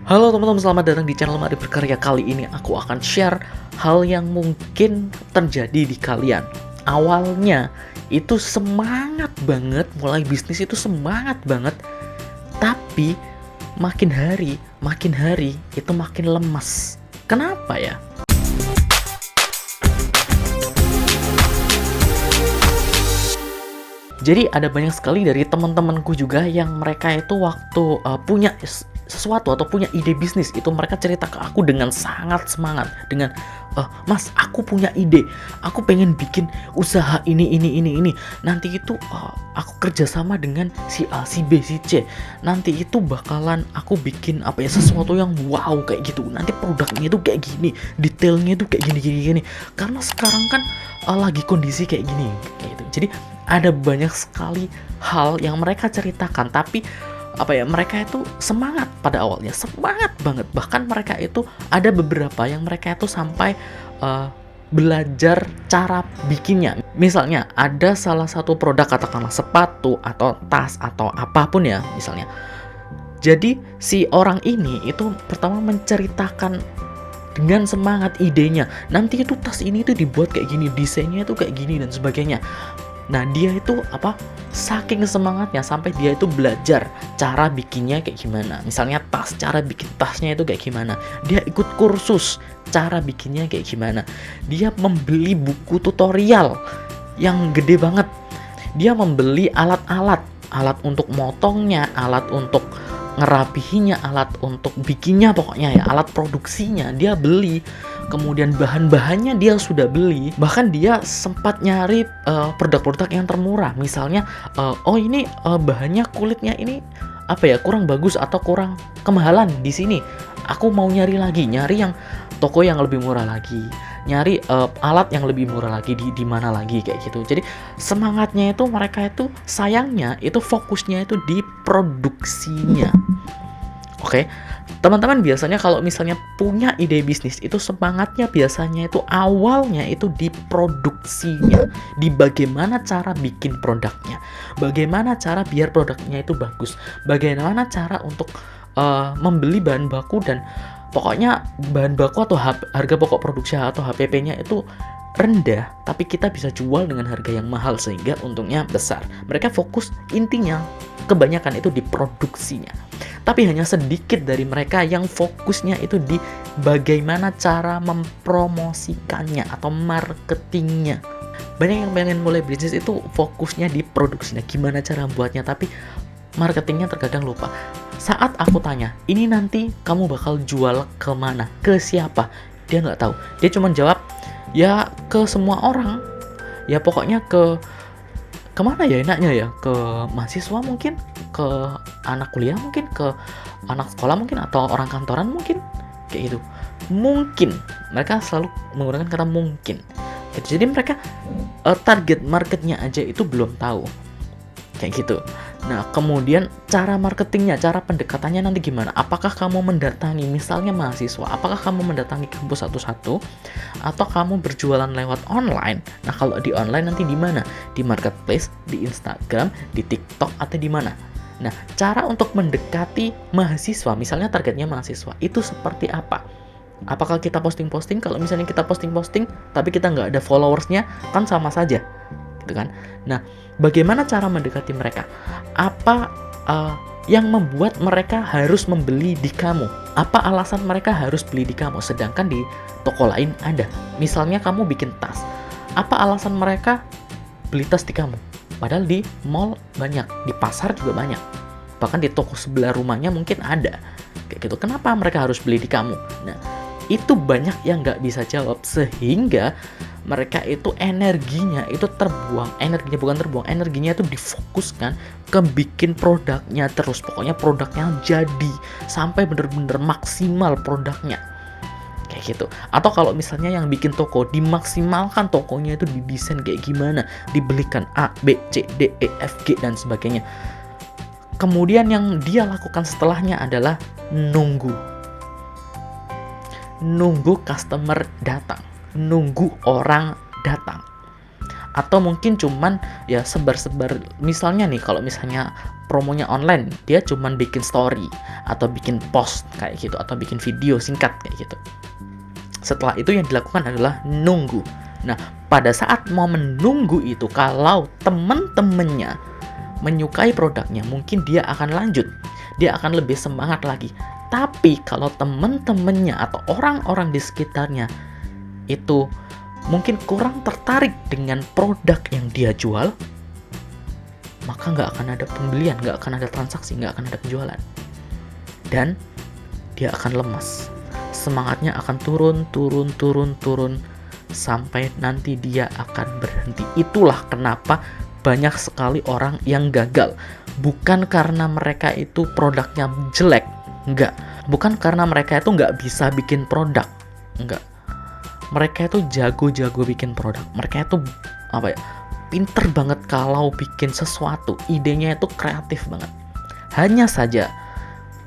Halo teman-teman, selamat datang di channel Mari Berkarya. Kali ini aku akan share hal yang mungkin terjadi di kalian. Awalnya itu semangat banget, mulai bisnis itu semangat banget. Tapi makin hari itu makin lemas. Kenapa ya? Jadi ada banyak sekali dari teman-temanku juga yang mereka itu waktu punya sesuatu atau punya ide bisnis itu mereka cerita ke aku dengan sangat semangat dengan Mas, aku punya ide, aku pengen bikin usaha ini. Nanti itu aku kerjasama dengan si A, si B, si C. Nanti itu bakalan aku bikin sesuatu yang wow kayak gitu. Nanti produknya itu kayak gini, detailnya itu kayak gini. Karena sekarang kan lagi kondisi kayak gini, kayak gitu. Jadi ada banyak sekali hal yang mereka ceritakan, tapi mereka itu semangat pada awalnya, semangat banget. Bahkan mereka itu ada beberapa yang mereka itu sampai belajar cara bikinnya. Misalnya ada salah satu produk, katakanlah sepatu atau tas atau apapun ya misalnya. Jadi si orang ini itu pertama menceritakan dengan semangat idenya. Nanti itu tas ini tuh dibuat kayak gini, desainnya itu kayak gini dan sebagainya. Nah, dia itu saking semangatnya sampai dia itu belajar cara bikinnya kayak gimana. Misalnya tas, cara bikin tasnya itu kayak gimana. Dia ikut kursus cara bikinnya kayak gimana. Dia membeli buku tutorial yang gede banget. Dia membeli alat untuk motongnya, alat untuk ngerapihinnya, alat untuk bikinnya, pokoknya ya, alat produksinya dia beli. Kemudian bahan-bahannya dia sudah beli. Bahkan dia sempat nyari produk-produk yang termurah. Misalnya ini bahannya, kulitnya ini kurang bagus atau kurang kemahalan di sini. Aku mau nyari yang toko yang lebih murah lagi. Nyari alat yang lebih murah lagi di mana lagi kayak gitu. Jadi semangatnya itu mereka itu sayangnya itu fokusnya itu di produksinya. Oke, teman-teman biasanya kalau misalnya punya ide bisnis itu semangatnya biasanya itu awalnya itu di produksinya, di bagaimana cara bikin produknya, bagaimana cara biar produknya itu bagus, bagaimana cara untuk membeli bahan baku dan pokoknya bahan baku atau harga pokok produksi atau HPP-nya itu rendah, tapi kita bisa jual dengan harga yang mahal sehingga untungnya besar. Mereka fokus intinya kebanyakan itu di produksinya. Tapi hanya sedikit dari mereka yang fokusnya itu di bagaimana cara mempromosikannya atau marketingnya. Banyak yang pengen mulai bisnis itu fokusnya di produksinya, gimana cara membuatnya, tapi marketingnya terkadang lupa. Saat aku tanya, ini nanti kamu bakal jual kemana, ke siapa? Dia nggak tahu. Dia cuma jawab, ya ke semua orang. Ya pokoknya kemana ya enaknya ya? Ke mahasiswa mungkin, ke anak kuliah mungkin, ke anak sekolah mungkin, atau orang kantoran mungkin, kayak gitu. Mungkin mereka selalu menggunakan kata mungkin. Jadi mereka target marketnya aja itu belum tahu, kayak gitu. Nah, kemudian cara marketingnya, cara pendekatannya nanti gimana? Apakah kamu mendatangi misalnya mahasiswa? Apakah kamu mendatangi kampus satu-satu? Atau kamu berjualan lewat online? Nah, kalau di online nanti di mana? Di marketplace, di Instagram, di TikTok, atau di mana? Nah, cara untuk mendekati mahasiswa, misalnya targetnya mahasiswa, itu seperti apa? Apakah kita posting-posting? Kalau misalnya kita posting-posting, tapi kita nggak ada followersnya, kan sama saja. Gitu kan? Nah, bagaimana cara mendekati mereka? Apa yang membuat mereka harus membeli di kamu? Apa alasan mereka harus beli di kamu sedangkan di toko lain ada? Misalnya kamu bikin tas, apa alasan mereka beli tas di kamu? Padahal di mall banyak, di pasar juga banyak, bahkan di toko sebelah rumahnya mungkin ada, kayak gitu. Kenapa mereka harus beli di kamu? Nah, itu banyak yang nggak bisa jawab, sehingga mereka itu energinya itu energinya itu difokuskan ke bikin produknya terus. Pokoknya produknya jadi sampai bener-bener maksimal produknya, kayak gitu. Atau kalau misalnya yang bikin toko, dimaksimalkan tokonya itu didesain kayak gimana, dibelikan A, B, C, D, E, F, G dan sebagainya. Kemudian yang dia lakukan setelahnya adalah nunggu customer datang, nunggu orang datang. Atau mungkin cuman ya sebar-sebar, misalnya nih, kalau misalnya promonya online, dia cuman bikin story atau bikin post kayak gitu, atau bikin video singkat kayak gitu. Setelah itu yang dilakukan adalah nunggu. Nah, pada saat mau menunggu itu, kalau temen-temennya menyukai produknya, mungkin dia akan lanjut, dia akan lebih semangat lagi. Tapi kalau temen-temennya atau orang-orang di sekitarnya itu mungkin kurang tertarik dengan produk yang dia jual, maka nggak akan ada pembelian, nggak akan ada transaksi, nggak akan ada penjualan. Dan dia akan lemas. Semangatnya akan turun, sampai nanti dia akan berhenti. Itulah kenapa banyak sekali orang yang gagal. Bukan karena mereka itu produknya jelek, enggak. Bukan karena mereka itu nggak bisa bikin produk, enggak. Mereka itu jago-jago bikin produk. Mereka itu pinter banget kalau bikin sesuatu. Idenya itu kreatif banget. Hanya saja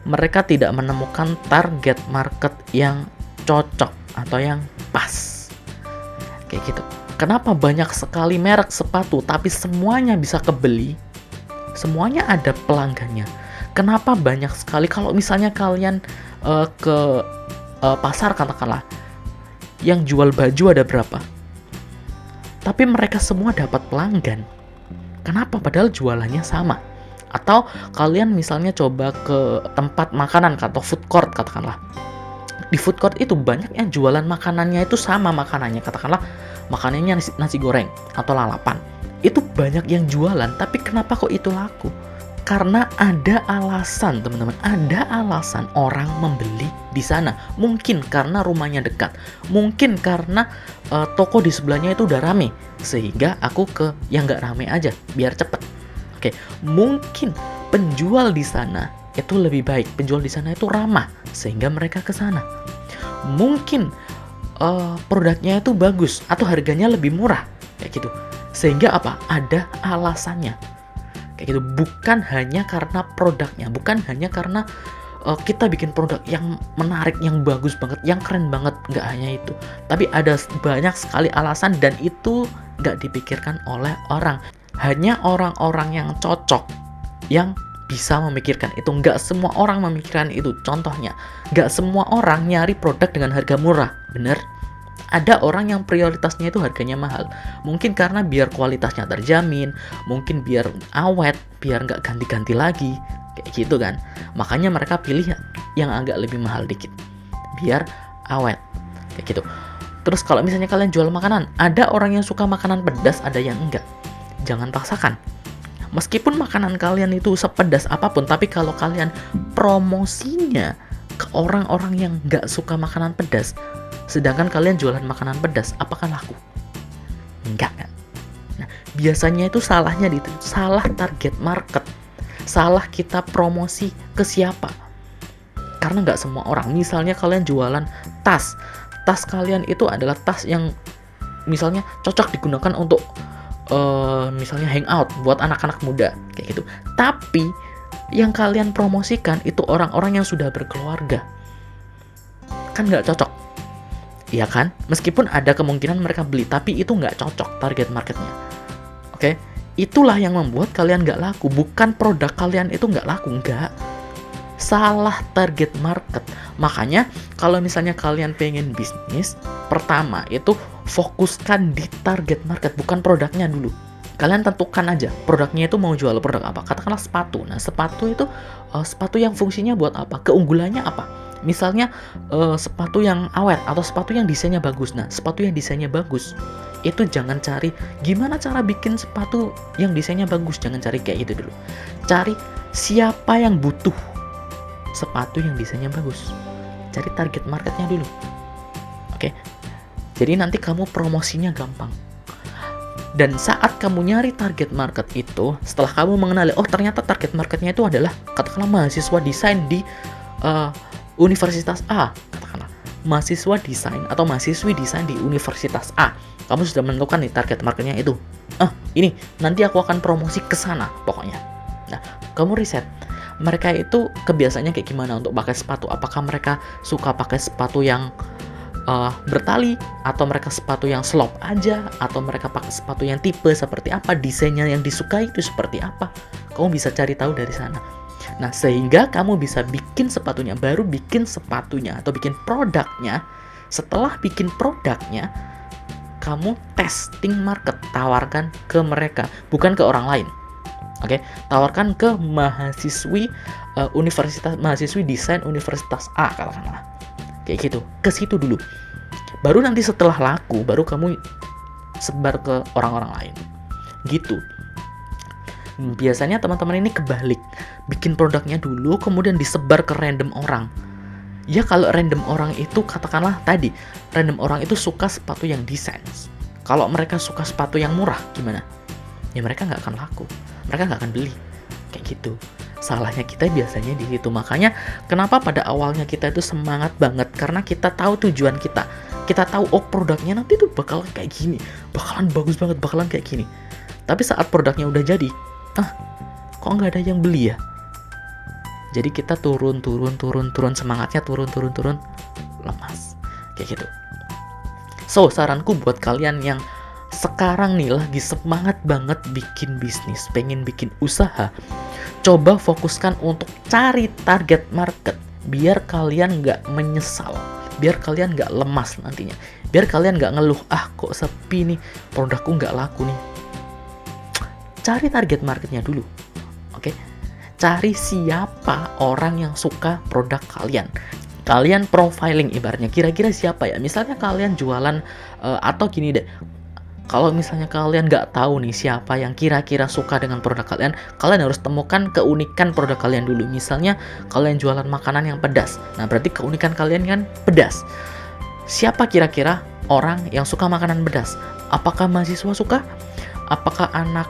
mereka tidak menemukan target market yang cocok atau yang pas. Kayak gitu. Kenapa banyak sekali merek sepatu tapi semuanya bisa kebeli? Semuanya ada pelanggannya. Kenapa banyak sekali, kalau misalnya kalian ke pasar katakanlah, yang jual baju ada berapa? Tapi mereka semua dapat pelanggan. Kenapa? Padahal jualannya sama. Atau kalian misalnya coba ke tempat makanan atau food court katakanlah. Di food court itu banyak yang jualan makanannya itu sama makanannya. Katakanlah makanannya nasi goreng atau lalapan. Itu banyak yang jualan, tapi kenapa kok itu laku? Karena ada alasan, teman-teman. Ada alasan orang membeli di sana. Mungkin karena rumahnya dekat. Mungkin karena toko di sebelahnya itu udah rame. Sehingga aku ke yang nggak rame aja, biar cepet. Oke, mungkin penjual di sana itu lebih baik. Penjual di sana itu ramah, sehingga mereka ke sana. Mungkin produknya itu bagus atau harganya lebih murah, kayak gitu. Sehingga apa? Ada alasannya. Kayak gitu. Bukan hanya karena produknya, bukan hanya karena kita bikin produk yang menarik, yang bagus banget, yang keren banget. Nggak hanya itu. Tapi ada banyak sekali alasan dan itu nggak dipikirkan oleh orang. Hanya orang-orang yang cocok yang bisa memikirkan itu. Nggak semua orang memikirkan itu. Contohnya, nggak semua orang nyari produk dengan harga murah. Bener? Ada orang yang prioritasnya itu harganya mahal. Mungkin karena biar kualitasnya terjamin, mungkin biar awet, biar nggak ganti-ganti lagi. Kayak gitu kan. Makanya mereka pilih yang agak lebih mahal dikit, biar awet. Kayak gitu. Terus kalau misalnya kalian jual makanan, ada orang yang suka makanan pedas, ada yang enggak. Jangan paksakan. Meskipun makanan kalian itu sepedas apapun, tapi kalau kalian promosinya ke orang-orang yang nggak suka makanan pedas, sedangkan kalian jualan makanan pedas, apakah laku? Enggak kan? Nah, biasanya itu salahnya di itu, salah target market, salah kita promosi ke siapa. Karena nggak semua orang. Misalnya kalian jualan tas kalian itu adalah tas yang misalnya cocok digunakan untuk misalnya hangout buat anak-anak muda kayak gitu. Tapi yang kalian promosikan itu orang-orang yang sudah berkeluarga, kan nggak cocok, iya kan? Meskipun ada kemungkinan mereka beli, tapi itu nggak cocok target marketnya. Oke, itulah yang membuat kalian nggak laku. Bukan produk kalian itu nggak laku, nggak. Salah target market. Makanya kalau misalnya kalian pengen bisnis, pertama itu fokuskan di target market, bukan produknya dulu. Kalian tentukan aja produknya itu mau jual produk apa. Katakanlah sepatu. Nah, sepatu itu sepatu yang fungsinya buat apa? Keunggulannya apa? Misalnya sepatu yang awet atau sepatu yang desainnya bagus. Nah, sepatu yang desainnya bagus itu jangan cari gimana cara bikin sepatu yang desainnya bagus. Jangan cari kayak gitu dulu. Cari siapa yang butuh sepatu yang desainnya bagus. Cari target marketnya dulu. Oke. Jadi nanti kamu promosinya gampang. Dan saat kamu nyari target market itu, setelah kamu mengenali, oh ternyata target marketnya itu adalah katakanlah mahasiswa desain di Universitas A, katakanlah mahasiswa desain atau mahasiswi desain di Universitas A. Kamu sudah menentukan nih target marketnya itu. Ini nanti aku akan promosi ke sana pokoknya. Nah, kamu riset mereka itu kebiasaannya kayak gimana untuk pakai sepatu. Apakah mereka suka pakai sepatu yang bertali, atau mereka sepatu yang slop aja, atau mereka pakai sepatu yang tipe seperti apa, desainnya yang disukai itu seperti apa. Kamu bisa cari tahu dari sana. Nah, sehingga kamu bisa bikin sepatunya, baru bikin sepatunya atau bikin produknya. Setelah bikin produknya, kamu testing market, tawarkan ke mereka, bukan ke orang lain. Oke, tawarkan ke mahasiswi mahasiswi desain Universitas A katakanlah. Kayak gitu, ke situ dulu. Baru nanti setelah laku, baru kamu sebar ke orang-orang lain. Gitu. Biasanya teman-teman ini kebalik. Bikin produknya dulu, kemudian disebar ke random orang. Ya kalau random orang itu, katakanlah tadi, random orang itu suka sepatu yang desain. Kalau mereka suka sepatu yang murah, gimana? Ya mereka nggak akan laku. Mereka nggak akan beli. Kayak gitu. Salahnya kita biasanya di situ. Makanya kenapa pada awalnya kita itu semangat banget, karena kita tahu tujuan kita. Kita tahu produknya nanti tuh bakalan kayak gini, bakalan bagus banget, bakalan kayak gini. Tapi saat produknya udah jadi, kok nggak ada yang beli ya? Jadi kita turun semangatnya, turun lemas. Kayak gitu. So, saranku buat kalian yang sekarang nih lagi semangat banget bikin bisnis, pengen bikin usaha, coba fokuskan untuk cari target market, biar kalian nggak menyesal, biar kalian nggak lemas nantinya, biar kalian nggak ngeluh, kok sepi nih, produkku nggak laku nih. Cari target marketnya dulu, oke? Cari siapa orang yang suka produk kalian. Kalian profiling ibaratnya, kira-kira siapa ya? Misalnya kalian jualan, atau gini deh, kalau misalnya kalian nggak tahu nih siapa yang kira-kira suka dengan produk kalian, kalian harus temukan keunikan produk kalian dulu. Misalnya kalian jualan makanan yang pedas, nah berarti keunikan kalian kan pedas. Siapa kira-kira orang yang suka makanan pedas? Apakah mahasiswa suka? Apakah anak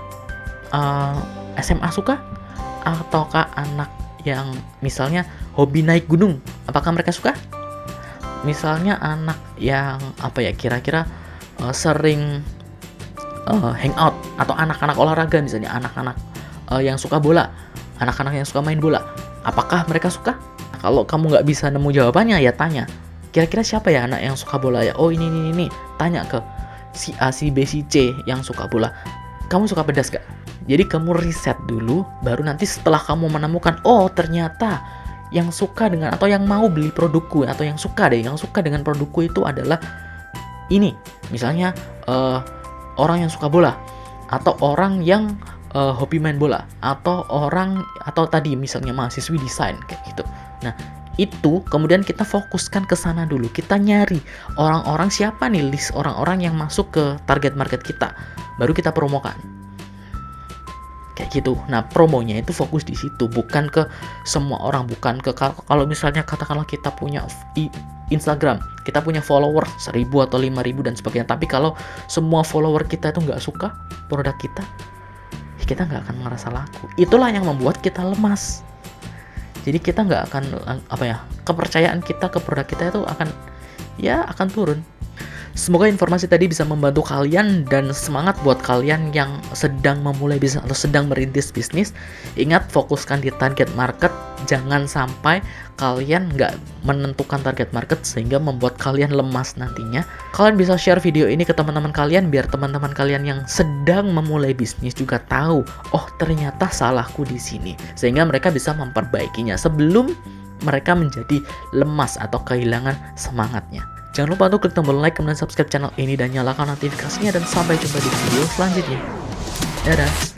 SMA suka? Ataukah anak yang misalnya hobi naik gunung? Apakah mereka suka? Misalnya anak yang kira-kira sering hangout, atau anak-anak olahraga, misalnya anak-anak yang suka bola, anak-anak yang suka main bola, apakah mereka suka? Kalau kamu nggak bisa nemu jawabannya, ya tanya, kira-kira siapa ya anak yang suka bola ya? Oh ini, tanya ke si A, si B, si C yang suka bola, kamu suka pedas gak? Jadi kamu riset dulu, baru nanti setelah kamu menemukan, oh ternyata yang suka dengan, atau yang mau beli produkku, atau yang suka dengan produkku itu adalah ini, misalnya orang yang suka bola, atau orang yang hobi main bola, atau tadi misalnya mahasiswi desain kayak gitu. Nah, itu kemudian kita fokuskan ke sana dulu. Kita nyari orang-orang, siapa nih list orang-orang yang masuk ke target market kita, baru kita promokan. Kayak gitu. Nah, promonya itu fokus di situ, bukan ke semua orang, bukan ke, kalau misalnya katakanlah kita punya Instagram, kita punya follower 1000 atau 5000 dan sebagainya, tapi kalau semua follower kita itu nggak suka produk kita, kita nggak akan ngerasa laku. Itulah yang membuat kita lemas. Jadi kita nggak akan, kepercayaan kita ke produk kita itu akan turun. Semoga informasi tadi bisa membantu kalian, dan semangat buat kalian yang sedang memulai bisnis atau sedang merintis bisnis. Ingat, fokuskan di target market. Jangan sampai kalian nggak menentukan target market sehingga membuat kalian lemas nantinya. Kalian bisa share video ini ke teman-teman kalian, biar teman-teman kalian yang sedang memulai bisnis juga tahu, oh ternyata salahku di sini, sehingga mereka bisa memperbaikinya sebelum mereka menjadi lemas atau kehilangan semangatnya. Jangan lupa untuk klik tombol like, kemudian subscribe channel ini, dan nyalakan notifikasinya, dan sampai jumpa di video selanjutnya. Dadah!